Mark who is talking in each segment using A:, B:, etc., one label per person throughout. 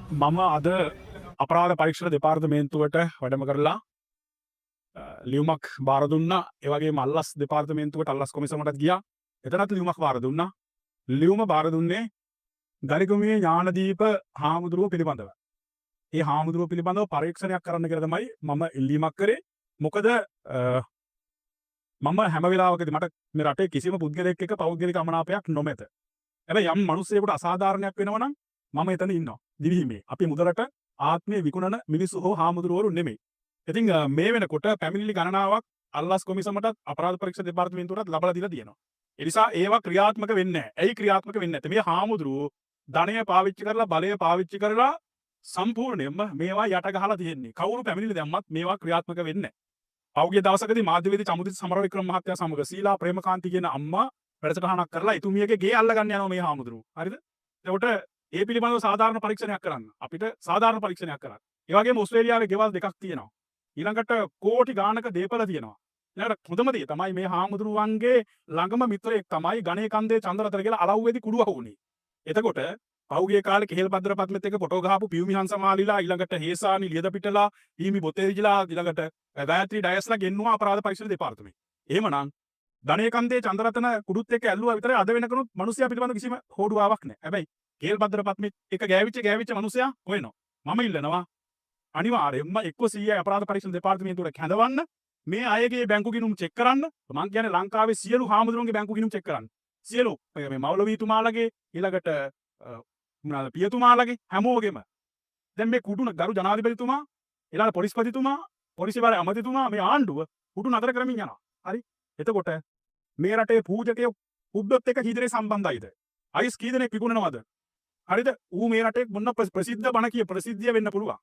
A: මම අද අපරාධ පරීක්ෂණ දෙපාර්තමේන්තුවට වැඩම කරලා ලියුමක් බාර දුන්නා. ඒ වගේම අල්ලස් දෙපාර්තමේන්තුවට අල්ලස් කොමිසමටත් ගියා. එතනත් ලියුමක් බාර දුන්නා. ලියුම බාර දුන්නේ ගරිගමුවේ ඥානදීප හාමුදුරුව පිළිබඳව. ඒ හාමුදුරුව පිළිබඳව පරීක්ෂණයක් කරන්න කියලා තමයි මම ඉල්ලීමක් කරේ. මොකද මම හැම වෙලාවකදී මට මේ රටේ කිසිම පුද්ගලයෙක් එක්ක පෞද්ගලික අමනාපයක් නොමැත. හැබැයි යම් මිනිස්සෙකුට අසාධාරණයක් වෙනවා නම් මම එතන ඉන්නවා. දිවිහිමේ. අපි මුදලට ආත්මය විකුණන මිනිස්සු හෝ හාමුදුරුවරු නෙමෙයි. ඉතින් මේ වෙනකොට පැමිණිලි ගණනාවක් අල්ලස් කොමිසමටත් අපරාධ පරීක්ෂා දෙපාර්තමේන්තුවටත් ලබලා දීලා තියෙනවා. ඒ නිසා ඒවා ක්‍රියාත්මක වෙන්නේ නැහැ. ඇයි ක්‍රියාත්මක වෙන්නේ නැත්තේ? මේ හාමුදුරුවෝ ධනය පාවිච්චි කරලා බලය පාවිච්චි කරලා සම්පූර්ණයෙන්ම මේවා යට ගහලා තියෙන්නේ. කවුරු පැමිණිලි දැම්මත් මේවා ක්‍රියාත්මක වෙන්නේ නැහැ. පෞද්ගලික දවසකදී මාධ්‍යවේදී චමුදිත් සමරවික්‍රම මහත්තයා සමග සීලා ප්‍රේමකාන්ති කියන අම්මා වැඩසටහනක් කරලා එතුමියගේ ගේ අල්ල ගන්න යනවා මේ හාමුදුරුවෝ. හරිද? එතකොට ඒ පිළිබඳව සාධාරණ පරීක්ෂණයක් කරන්න. අපිට සාධාරණ පරීක්ෂණයක් කරන්න. ඒ වගේම ඕස්ට්‍රේලියාවේ ගෙවල් දෙකක් තියෙනවා. ඊළඟට කෝටි ගාණක දේපල තියෙනවා. ඊළඟට හොඳම දේ තමයි මේ හාමුදුරුවන්ගේ ළඟම මිත්‍රයෙක් තමයි ගණේ කන්දේ චන්ද්‍රරතන කියලා අලව්වේදී කුඩු අහුුනේ. එතකොට පහුගිය කාලේ කෙහෙල් භද්‍ර පත්මෙත් එක්ක ෆොටෝ ගහපු පියුමි හංසමාලිලා ඊළඟට හේසානි ලියදපිටලා ඊමි බොතේජිලා ඊළඟට ගායත්‍රි ඩයස්ලා ගෙන්නුවා අපරාධ පරීක්ෂණ දෙපාර්තමේන්තුවේ. එහෙමනම් ගණේ කන්දේ චන්ද්‍රරතන කුඩුත් එක්ක ඇල්ලුවා විතරයි අද වෙනකනුත් මිනිස්සයා පිළිබඳ කිසිම හොඩුවාවක් නැහැ. හැබැයි කෙහෙල් භද්‍ර පත්මෙත් එක ගෑවිච්ච මිනිස්සයා හොයනවා. මම ඉල්ලනවා අනිවාර්යයෙන්ම 100යි අපරාධ පරීක්ෂණ දෙපාර්තමේන්තුවට කැඳවන්න මේ අයගේ බැංකු ගිණුම් චෙක් කරන්න. මම කියන්නේ ලංකාවේ සියලු හාමුදුරුවන්ගේ බැංකු ගිණුම් චෙක් කරන්න. සියලු මේ මෞලවීතුමාලගේ ඊළඟට මොනවාද පියතුමාලගේ හැමෝගෙම. දැන් මේ කුඩු ගරු ජනාධිපතිතුමා ඊළඟ පොලිස්පතිතුමා පොලිසිය අමතිතුමා මේ ආණ්ඩුව කුඩු නතර කරමින් යනවා. හරි. එතකොට මේ රටේ පූජකයෝ කුඩොත් එක්ක කී දෙනෙක් සම්බන්ධයිද? අයිස් කී දෙනෙක් විකුණනවද? හරිද? ඌ මේ රටේ මොන ප්‍රසිද්ධ බණ කිය ප්‍රසිද්ධිය වෙන්න පුළුවන්.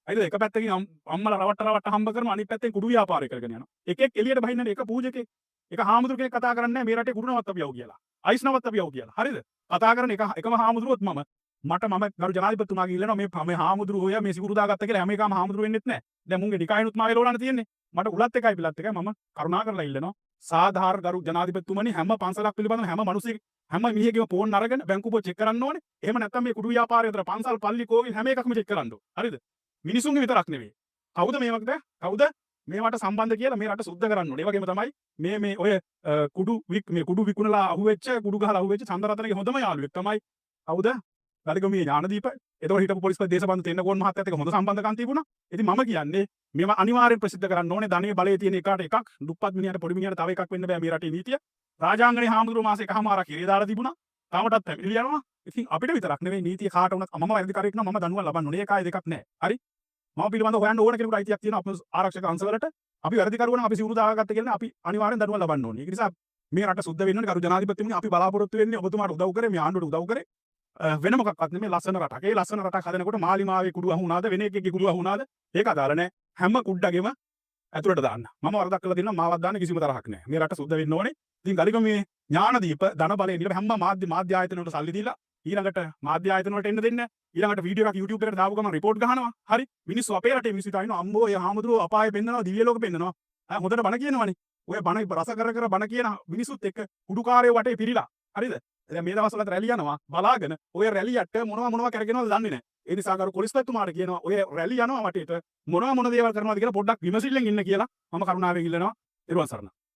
A: හරිද? එක පැත්තකින් අම්මලා රවට්ට හම්බ කරනවා අනිත් පැත්තෙන් කුඩු ව්‍යාපාරය කරගෙන යනවා. එකෙක් එළියට බහින්නනේ එක පූජකෙක්. එක හාමුදුරු කෙනෙක් කතා කරන්නේ මේ රටේ කුඩු නවත් අපියව කියලා. අයිස් නවත් අපියව කියලා. හරිද? කතා කරන එකම හාමුදුරුවොත් මම ගරු ජනාධිපතිතුමාගෙන් ඉල්ලනවා මේ හාමුදුරුවෝ ඔය මේ සිකුරු දාගත්ත කියලා හැම එකම හාමුදුරුවෝ වෙන්නෙත් නැහැ. දැන් මුන්ගේ ඩිකායනුත් මාගේ ලෝලන්න තියෙන්නේ. මට උලත් එකයි පිලත් එකයි මම කරුණා කරලා ඉල්ලනවා. සාධාරණ ගරු ජනාධිපතිතුමනි හැම පන්සලක් පිළිබඳව හැම මිනිසෙක් හැම මිනිහෙක්ගේම ෆෝන් අරගෙන බැංකුව චෙක් කරන්න ඕනේ. එහෙම නැත්නම් මේ කුඩු ව්‍යාපාරය විතර පන්සල් පල්ලි කෝවිල් හැම එකක්ම චෙක් කරන්න ඕනේ. හරිද? මිනිසුන්ගේ විතරක් නෙවෙයි. කවුද කවුද මේවට සම්බන්ධ කියලා මේ රට සුද්ධ කරන්න ඕනේ. ඒ වගේම තමයි මේ ඔය කුඩු විකුණලා අහුවෙච්ච කුඩු ගහලා අහුවෙච්ච චන්ද්‍රරතනගේ හොඳම යාළුවෙක් තමයි කවුද? ගරිගමුවේ ඥානදීප. ඒතකොට හිටපු පොලිස්පති දේශපාලන තෙන්නකෝන් මහත්තයාත් එක්ක හොඳ සම්බන්ධකම් තිබුණා. ඉතින් මම කියන්නේ මේවා අනිවාර්යෙන් ප්‍රසිද්ධ කරන්න ඕනේ. ධනෙ බලයේ තියෙන එකාට එකක්, දුප්පත් මිනිහට පොඩි මිනිහට තව එකක් වෙන්න බෑ මේ රටේ නීතිය. රාජාංගනේ හාමුදුරුවෝ මාස එකමාරක් ඉරේ දාලා තිබුණා. තාමටත් පැමිණිලි යනවා. ඉතින් අපිට විතරක් නෙවෙයි නීතිය කාට වුණත් මම වැඩිකාරයෙක් නම් මම දනුවම් ලබන්න ඕනේ. ඒකයි දෙකක් නැහැ. හරි? මම පිළිබඳව හොයන්න ඕන කෙනෙකුට අයිතියක් තියෙනවා අපේ ආරක්ෂක අංශවලට. අපි වැඩිකරුවා නම් අපි සිවුරු දාගත්ත කියලා අපි අනිවාර්යෙන් දනුවම් ලබන්න ඕනේ. ඒක නිසා මේ රට සුද්ධ වෙන්න ඕනේ. ගරු ජනාධිපතිතුමනි අපි බලාපොරොත්තු වෙන්නේ ඔබතුමාට උදව් කරේ මේ ආණ්ඩුවට උදව් කරේ. වෙන මොකක්වත් නෙමෙයි ලස්සන රටක්. ඒ ලස්සන රටක් හදනකොට මාලිමාවේ කුඩු අහුණාද වෙන එකෙක්ගේ කුඩු අහුණාද ඒක අදාළ නැහැ. හැම කුඩගෙම ඇතුළට දාන්න. මම වරදක් කරලා දෙනවා මාවත් දාන්න කිසිම තරහක් නැහැ. මේ රට සුද්ධ වෙන්න ඕනේ. ඉතින් ගරිගමුවේ ඥානදීප ධන බලයෙන් ඉල හැම මාධ්‍ය ආයතන වලට සල්ලි දීලා ඊළඟට මාධ්‍ය ආයතන වලට එන්න දෙන්නේ. ඊළඟට වීඩියෝ එකක් YouTube එකට දාපු ගමන් රිපෝට් ගහනවා. හරි? මිනිස්සු අපේ රටේ මිනිස්සු හිතනවා අම්මෝ ඒ හාමුදුරුවෝ අපායේ පෙන්නනවා දිව්‍ය ලෝකෙ පෙන්නනවා. හොඳට බණ කියනවනේ. ඔය බණ රස කර බණ කියන මිනිස්සුත් එක්ක කුඩුකාරයෝ වටේ පිරීලා. හරිද? දැන් මේ දවස්වල රැලි යනවා බලාගෙන ඔය රැලියට මොනවා කරගෙනවද දන්නේ නැහැ. ඒ නිසා ගරු පොලිස්පතිතුමාට කියනවා ඔය රැලි යනවා වටේට මොන දේවල් කරනවද කියලා පොඩ්ඩක් විමසිල්ලෙන් ඉන්න කියලා මම කරුණාවෙන් ඉල්ලනවා. ඊළඟ සරණ